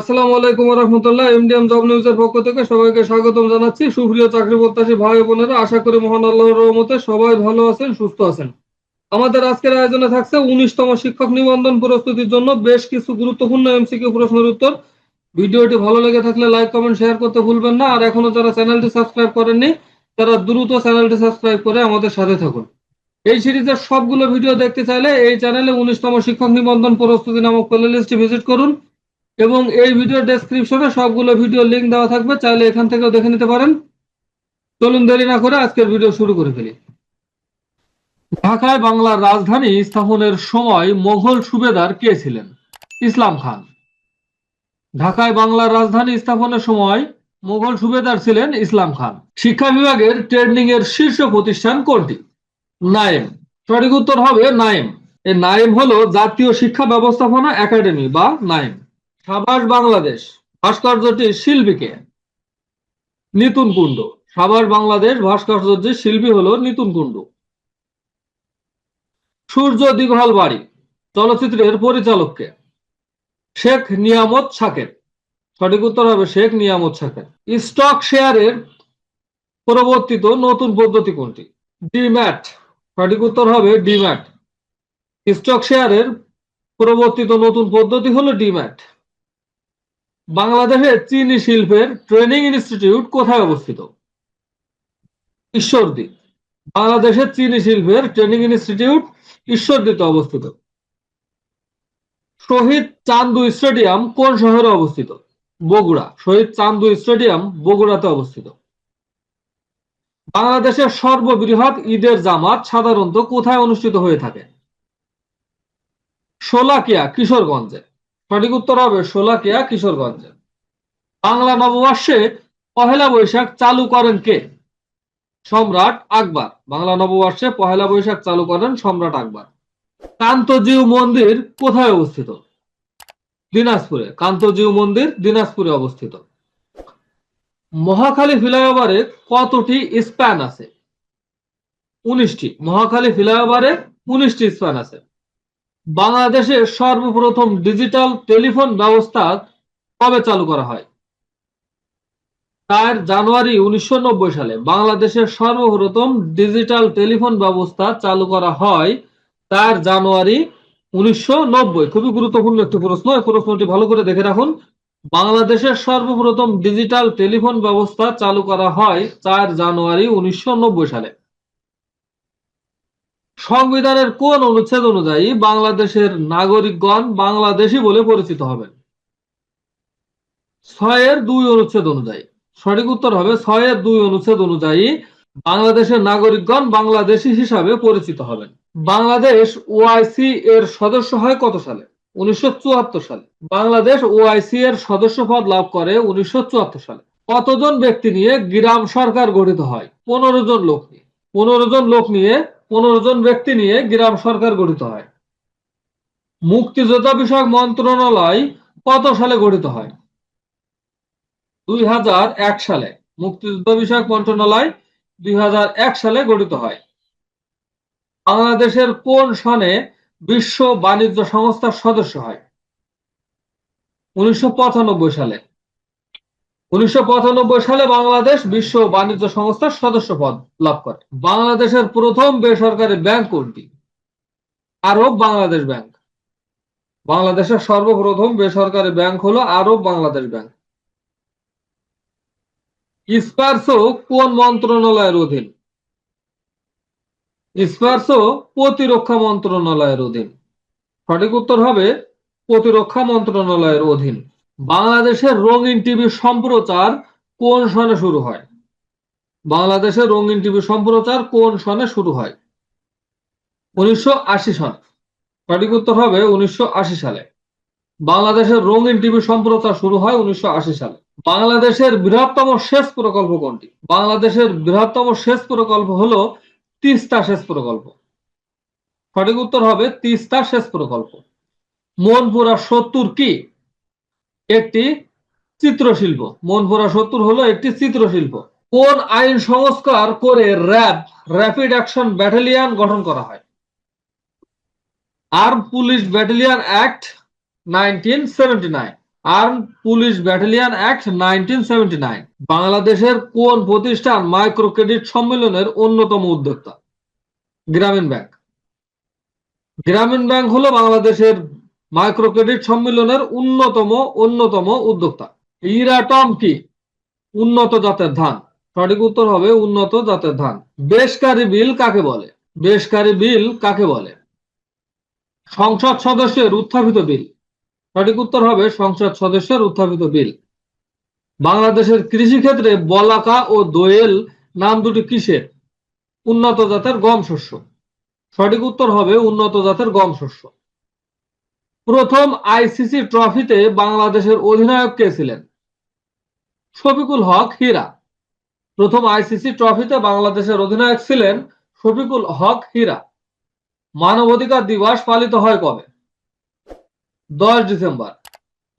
আসসালামু আলাইকুম রহমতুল্লাহ। MDM job নিউজের পক্ষ থেকে সবাইকে স্বাগতম জানাচ্ছি। সুপ্রিয় চাকরি প্রত্যাশী ভাই বোনেরা, আশা করি মহান আল্লাহর রহমতে সবাই ভালো আছেন, সুস্থ আছেন। আমাদের আজকের আয়োজনে থাকছে 19তম শিক্ষক নিবন্ধন প্রস্তুতির জন্য বেশ কিছু গুরুত্বপূর্ণ এমসিকিউ প্রশ্নের উত্তর। ভিডিওটি ভালো লেগে থাকলে লাইক কমেন্ট শেয়ার করতে ভুলবেন না। আর এখনো যারা চ্যানেলটি সাবস্ক্রাইব করেননি তারা দ্রুত চ্যানেলটি সাবস্ক্রাইব করে আমাদের সাথে থাকুন। এই সিরিজের সবগুলো ভিডিও দেখতে চাইলে এই চ্যানেলে 19তম শিক্ষক নিবন্ধন প্রস্তুতি নামক প্লেলিস্টটি ভিজিট করুন এবং এই ভিডিও ডেসক্রিপশনে সবগুলো ভিডিও লিংক দেওয়া থাকবে, চাইলে এখান থেকেও দেখে নিতে পারেন। চলুন দেরি না করে আজকের ভিডিও শুরু করে ফেলি। ঢাকায় বাংলার রাজধানী স্থাপনের সময় মোগল সুবেদার কে ছিলেন? ইসলাম খান। ঢাকায় বাংলার রাজধানী স্থাপনের সময় মোগল সুবেদার ছিলেন ইসলাম খান। শিক্ষা বিভাগের ট্রেনিং এর শীর্ষ প্রতিষ্ঠান কোনটি? নাইম। সঠিক উত্তর হবে নাইম। এই নাইম হলো জাতীয় শিক্ষা ব্যবস্থাপনা একাডেমি বা নাইম। সাবাস বাংলাদেশ ভাস্কর্যটির শিল্পীকে? নিতুন কুণ্ডু। সাবাস বাংলাদেশ ভাস্কর্যটির শিল্পী হলো নিতুন কুণ্ডু। সূর্য দীঘল বাড়ি চলচ্চিত্রের পরিচালককে? শেখ নিয়ামত শাকের। সঠিক উত্তর হবে শেখ নিয়ামত শাকের। স্টক শেয়ারের প্রবর্তিত নতুন পদ্ধতি কোনটি? ডিম্যাট। সঠিক উত্তর হবে ডিম্যাট। স্টক শেয়ারের প্রবর্তিত নতুন পদ্ধতি হলো ডিম্যাট। বাংলাদেশের চিনি শিল্পের ট্রেনিং ইনস্টিটিউট কোথায় অবস্থিত? ঈশ্বরদী। বাংলাদেশের চিনি শিল্পের ট্রেনিং ইনস্টিটিউট ঈশ্বরদীতে অবস্থিত। শহীদ চান্দু স্টেডিয়াম কোন শহরে অবস্থিত? বগুড়া। শহীদ চান্দু স্টেডিয়াম বগুড়াতে অবস্থিত। বাংলাদেশের সর্ববৃহৎ ঈদের জামাত সাধারণত কোথায় অনুষ্ঠিত হয়ে থাকে? শোলাকিয়া কিশোরগঞ্জে। সঠিক উত্তর হবে শোলাকিয়া কিশোরগঞ্জে। বাংলা নববর্ষে পহেলা বৈশাখ চালু করেন কে? সম্রাট আকবর। বাংলা নববর্ষে পহেলা বৈশাখ চালু করেন সম্রাট আকবর। কান্তজিউ মন্দির কোথায় অবস্থিত? দিনাজপুরে। কান্তজিউ মন্দির দিনাজপুরে অবস্থিত। মহাখালী ফ্লাইওভারে কতটি স্প্যান আছে? 19টি। মহাখালী ফ্লাইওভারে 19টি স্প্যান আছে। বাংলাদেশে সর্বপ্রথম ডিজিটাল টেলিফোন ব্যবস্থা কবে চালু করা হয়? 4 জানুয়ারি 1990 সালে বাংলাদেশের সর্বপ্রথম ডিজিটাল টেলিফোন ব্যবস্থা চালু করা হয় 4 জানুয়ারি 1990। খুবই গুরুত্বপূর্ণ একটি প্রশ্ন, এই প্রশ্নটি ভালো করে দেখে রাখুন। বাংলাদেশের সর্বপ্রথম ডিজিটাল টেলিফোন ব্যবস্থা চালু করা হয় 4 জানুয়ারি 1990 সালে। সংবিধানের কোন অনুচ্ছেদ অনুযায়ী বাংলাদেশের নাগরিকগণ বাংলাদেশী বলে পরিচিত হবেন? 6-2 অনুচ্ছেদ অনুযায়ী। সঠিক উত্তর হবে 6-2 অনুচ্ছেদ অনুযায়ী বাংলাদেশের নাগরিকগণ বাংলাদেশী হিসাবে পরিচিত হবেন। বাংলাদেশ ওআইসি এর সদস্য হয় কত সালে? 1974 সালে। বাংলাদেশ ওআইসি এর সদস্য পদ লাভ করে 1974 সালে। কতজন ব্যক্তি নিয়ে গ্রাম সরকার গঠিত হয়? 15 জন লোক নিয়ে। 15 জন ব্যক্তি নিয়ে গ্রাম সরকার গঠিত হয়। মুক্তিযোদ্ধা বিষয়ক মন্ত্রণালয় কত সালে গঠিত হয়? 2001 সালে। মুক্তিযুদ্ধ বিষয়ক মন্ত্রণালয় 2001 সালে গঠিত হয়। বাংলাদেশের কোন সনে বিশ্ব বাণিজ্য সংস্থার সদস্য হয়? 1995 সালে। 1995 সালে বাংলাদেশ বিশ্ব বাণিজ্য সংস্থার সদস্য পদ লাভ করে। বাংলাদেশের প্রথম বেসরকারি ব্যাংক কোনটি? আরব বাংলাদেশ ব্যাংক। বাংলাদেশের সর্বপ্রথম বেসরকারি ব্যাংক হলো আরব বাংলাদেশ ব্যাংক। স্পারসো কোন মন্ত্রণালয়ের অধীন? স্পারসো প্রতিরক্ষা মন্ত্রণালয়ের অধীন। সঠিক উত্তর হবে প্রতিরক্ষা মন্ত্রণালয়ের অধীন। বাংলাদেশের রঙিন টিভি সম্প্রচার কোন সনে শুরু হয়? বাংলাদেশের রঙিন টিভি সম্প্রচার কোন সনে শুরু হয়? 1980 সন। সঠিক উত্তর হবে 1980 সালে। বাংলাদেশের রঙিন টিভি সম্প্রচার শুরু হয় 1980 সালে। বাংলাদেশের বৃহত্তম সেচ প্রকল্প কোনটি? বাংলাদেশের বৃহত্তম সেচ প্রকল্প হলো তিস্তা সেচ প্রকল্প। সঠিক উত্তর হবে তিস্তা সেচ প্রকল্প। মনপুরা 70 কি? একটি চিত্রশিল্প। মনপুরা 70 হলো একটি চিত্রশিল্প। কোন আইন সংস্কার করে র্যাপিড অ্যাকশন ব্যাটালিয়ন গঠন করা হয়? Arm police battalion act 1979। Arm police battalion act 1979। বাংলাদেশের কোন প্রতিষ্ঠান মাইক্রো ক্রেডিট সম্মেলনের অন্যতম উদ্যোক্তা? গ্রামীণ ব্যাংক। গ্রামীণ ব্যাংক হলো বাংলাদেশের মাইক্রো ক্রেডিট সম্মেলনের অন্যতম উদ্যোক্তা। ইরাটম কি? উন্নত জাতের ধান। সঠিক উত্তর হবে উন্নত জাতের ধান। বেশকারী বিল কাকে বলে? বেশকারী বিল কাকে বলে? সংসদ সদস্যের উত্থাপিত বিল। সঠিক উত্তর হবে সংসদ সদস্যের উত্থাপিত বিল। বাংলাদেশের কৃষিক্ষেত্রে বলাকা ও দোয়েল নাম দুটি কিসের? উন্নত জাতের গম শস্য। সঠিক উত্তর হবে উন্নত জাতের গম শস্য। প্রথম আইসিসি ট্রফিতে বাংলাদেশের অধিনায়ক কে ছিলেন? শফিকুল হক হীরা। প্রথম আইসিসি ট্রফিতে বাংলাদেশের অধিনায়ক ছিলেন শফিকুল হক হীরা। মানবাধিকার দিবস পালিত হয় কবে? 10 ডিসেম্বর।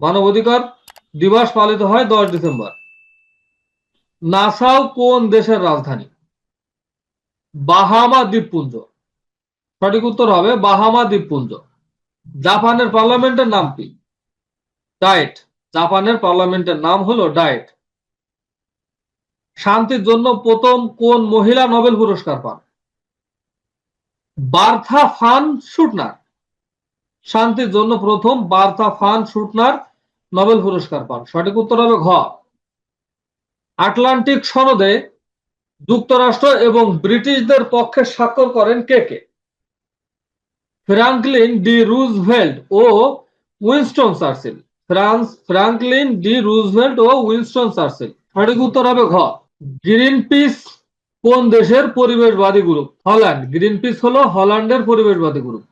মানবাধিকার দিবস পালিত হয় 10 ডিসেম্বর। নাসাউ কোন দেশের রাজধানী? বাহামা দ্বীপপুঞ্জ। সঠিক উত্তর হবে বাহামা দ্বীপপুঞ্জ। জাপানের পার্লামেন্টের নাম কি? ডায়েট। জাপানের পার্লামেন্টের নাম হলো ডায়েট। শান্তির জন্য প্রথম কোন মহিলা নোবেল পুরস্কার পান? Bertha von Suttner. শান্তির জন্য প্রথম বার্থা ফান শুটনার নোবেল পুরস্কার পান। সঠিক উত্তর হবে ঘ। আটলান্টিক সনদে যুক্তরাষ্ট্র এবং ব্রিটিশদের পক্ষে স্বাক্ষর করেন কে কে? ফ্রাঙ্কলিন ডি রুজভেল্ট ও Winston Churchill. Franklin D Roosevelt ও উইনস্টন চার্চিল। সঠিক উত্তর হবে ঘ। গ্রিনপিস কোন দেশের পরিবেশবাদী গ্রুপ? হল্যান্ড। গ্রিনপিস হলো হল্যান্ডের পরিবেশবাদী গ্রুপ।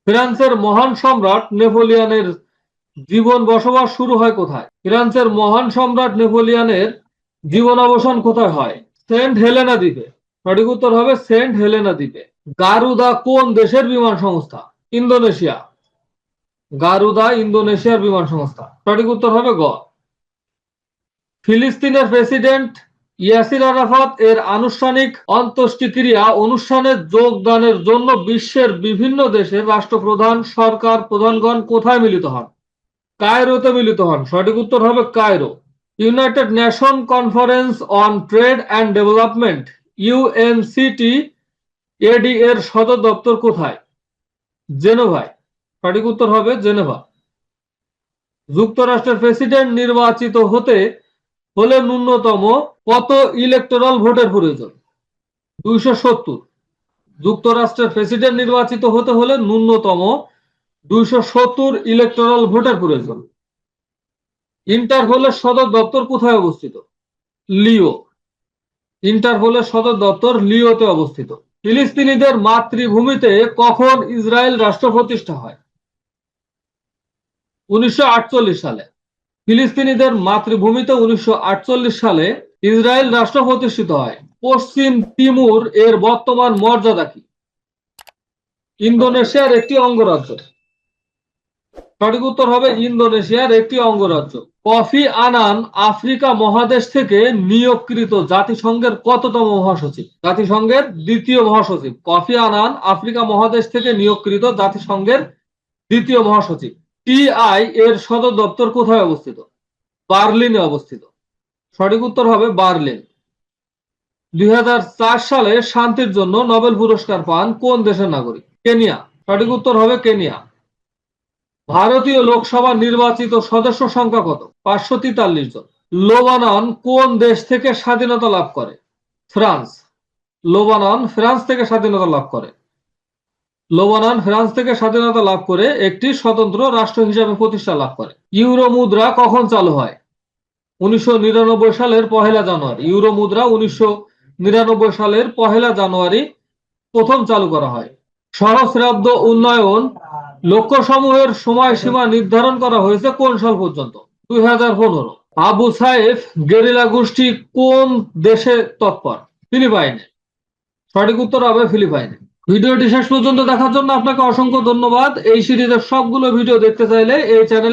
ফ্রান্সের মহান সম্রাট নেপোলিয়নের জীবন বসবাস শুরু হয় কোথায়? ফ্রান্সের মহান সম্রাট নেপোলিয়নের জীবন অবসান কোথায় হয়? সেন্ট হেলেনা দ্বীপে। সঠিক উত্তর হবে সেন্ট হেলেনা দ্বীপে। গারুদা কোন দেশের বিমান সংস্থা? ইন্দোনেশিয়া। গারুদা ইন্দোনেশিয়ার বিমান সংস্থা। সঠিক উত্তর হবে গ। ফিলিস্তিনের প্রেসিডেন্ট ইয়াসির আরাফাত এর আনুষ্ঠানিক অন্ত্যেষ্টিক্রিয়া অনুষ্ঠানে যোগদানের জন্য বিশ্বের বিভিন্ন দেশের রাষ্ট্রপ্রধান, সরকার প্রধানগণ কোথায় মিলিত হন? কায়রোতে মিলিত হন। সঠিক উত্তর হবে Cairo. United Nation Conference on Trade and Development UNCTAD এর সদর দপ্তর কোথায়? জেনেভায়। সঠিক উত্তর হবে জেনেভা। যুক্তরাষ্ট্রের প্রেসিডেন্ট নির্বাচিত হতে হলে ন্যূনতম কত ইলেকটোরাল ভোটের প্রয়োজন? 270। যুক্তরাষ্ট্রের প্রেসিডেন্ট নির্বাচিত হতে হলে ন্যূনতম 270 ইলেকটোরাল ভোটের প্রয়োজন। ইন্টারপোলের সদর দপ্তর কোথায় অবস্থিত? লিও। ইন্টারপোলের সদর দপ্তর লিওতে অবস্থিত। ফিলিস্তিনিদের মাতৃভূমিতে কখন ইসরায়েল রাষ্ট্র প্রতিষ্ঠা হয়? 1948 সালে। ফিলিস্তিনিদের মাতৃভূমিতে 1948 সালে ইসরায়েল রাষ্ট্র প্রতিষ্ঠিত হয়। পশ্চিম তিমুর এর বর্তমান মর্যাদা কি? ইন্দোনেশিয়ার একটি অঙ্গরাজ্য। সঠিক উত্তর হবে ইন্দোনেশিয়ার একটি অঙ্গরাজ্য। কফি আনান আফ্রিকা মহাদেশ থেকে নিয়োগকৃত জাতিসংঘের কততম মহাসচিব? জাতিসংঘের 2য় মহাসচিব। কফি আনান আফ্রিকা মহাদেশ থেকে নিয়োগকৃত জাতিসংঘের 2য় মহাসচিব। টিআই এর সদর দপ্তর কোথায় অবস্থিত? বার্লিনে অবস্থিত। সঠিক উত্তর হবে বার্লিন। 2004 সালে শান্তির জন্য নোবেল পুরস্কার পান কোন দেশের নাগরিক? কেনিয়া। সঠিক উত্তর হবে কেনিয়া। ভারতীয় লোকসভা নির্বাচিত সদস্য সংখ্যা কত? 543 জন। লেবানন কোন দেশ থেকে স্বাধীনতা লাভ করে? ফ্রান্স। লেবানন ফ্রান্স থেকে স্বাধীনতা লাভ করে। লেবানন ফ্রান্স থেকে স্বাধীনতা লাভ করে একটি স্বতন্ত্র রাষ্ট্র হিসেবে প্রতিষ্ঠা লাভ করে। ইউরো মুদ্রা কখন চালু হয়? 1999 সালের 1 জানুয়ারি। ইউরো মুদ্রা 1999 সালের 1 জানুয়ারি প্রথম চালু করা হয়। সহস্রাব্দ উন্নয়ন লক্ষ্যসমূহের সময়সীমা নির্ধারণ করা হয়েছে কোন সাল পর্যন্ত? 2015। আবু সাইফ গেরিলা গোষ্ঠী কোন দেশে তৎপর? ফিলিপাইনে। সঠিক উত্তর হবে ফিলিপাইনে। ভিডিওটি শেষ পর্যন্ত দেখার জন্য আপনাকে অসংখ্য ধন্যবাদ। এই সিরিজের সবগুলো ভিডিও দেখতে চাইলে এই চ্যানেল